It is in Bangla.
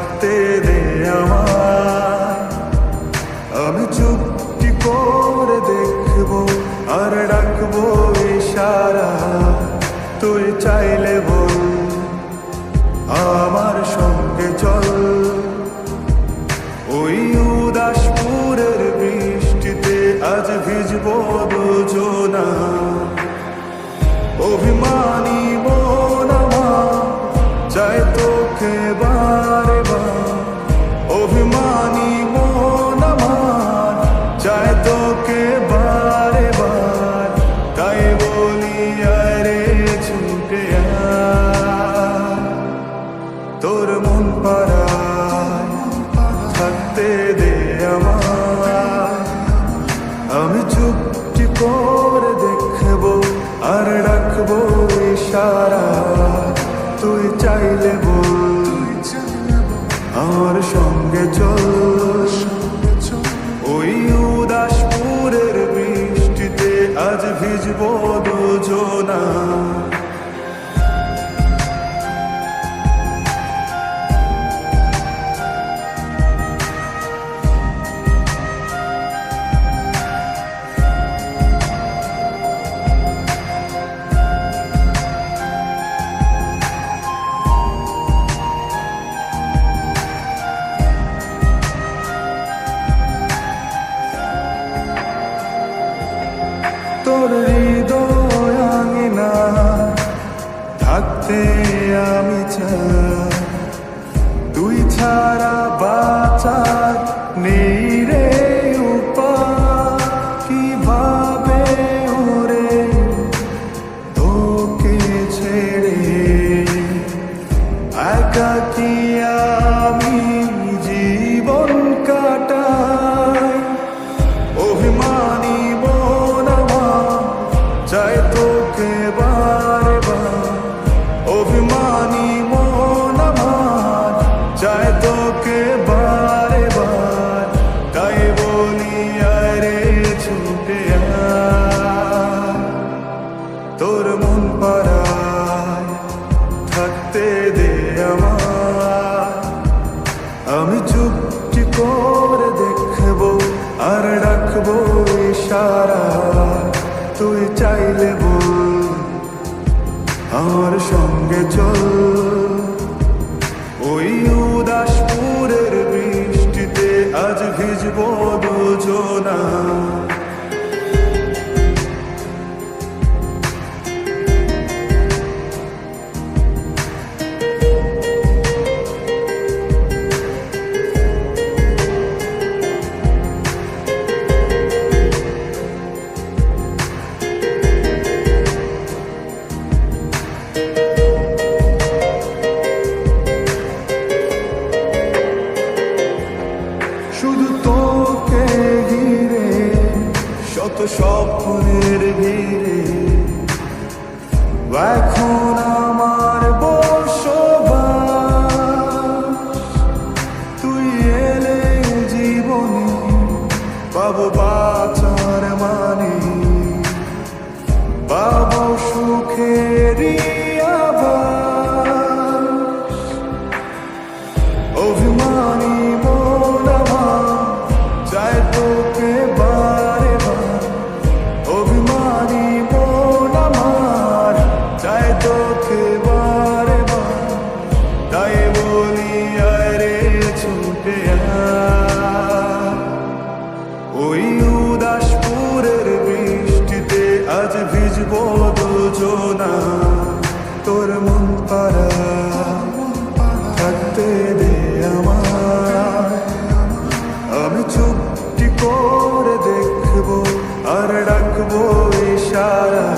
থাকতে দে আমায়। আমি চুপটি করে দেখবো আর ডাকবো ইশারা, তুই চাইলে বল আমার সঙ্গে চল। ওই উদাসপুরের বৃষ্টিতে আজ ভিজবো দুজনা। অভিমানী মন আমার চাই তোকে বারে বার, অভিমানী মন আমার চাই তোকে বারে বার। তাই বলি আরে ছুটে আয়, তোর মন পাড়ায় থাকতে দে আমায়। আমি চুপটি করে দেখবো আর ডাকবো ইশারা, তুই চাইলে বল আমার সঙ্গে চল। ওই উদাসপুরের বৃষ্টিতে আজ ভিজবো দুজনা। তোর হৃদয় আঙিনা থাকতে আমি চাই, তুই ছাড়া বাঁচার নেই রে উপায়। কিভাবে ওরে তোকে ছেড়ে একাকী আমি জীবন কাটাই। অভিমানী মন আমার চাই তোকে বারে বার, অভিমানী মন আমার চাই তোকে বারে বার। তাই বলি আরে ছুটে আয়, তোর মন পাড়ায় থাকতে দে আমায়। আমি চুপটি করে দেখবো আর ডাকবো ইশারা, তুই চাইলে বল আমার সঙ্গে চল। ওই উদাসপুরের বৃষ্টিতে আজ ভিজবো দুজনা। শুধু তোকে ঘিরে শত স্বপ্নের ভিড়ে এখন আমার বসবাস। তুই এলে জীবনে পাবো বাঁচার মানে, পাবো সুখেরই আভাস। অভিমানী মন আমার চাই তোকে বারে বার, অভিমানী মন আমার চাই তোকে বারে বার। তাই বলি আরে ছুটে আয়, ওই উদাসপুরের বৃষ্টিতে আজ ভিজবো দুজনা। তোর মন পাড়ায় থাকতে দে আমায়। আমি চুপটি করে দেখবো আর ডাকবো ইশারা,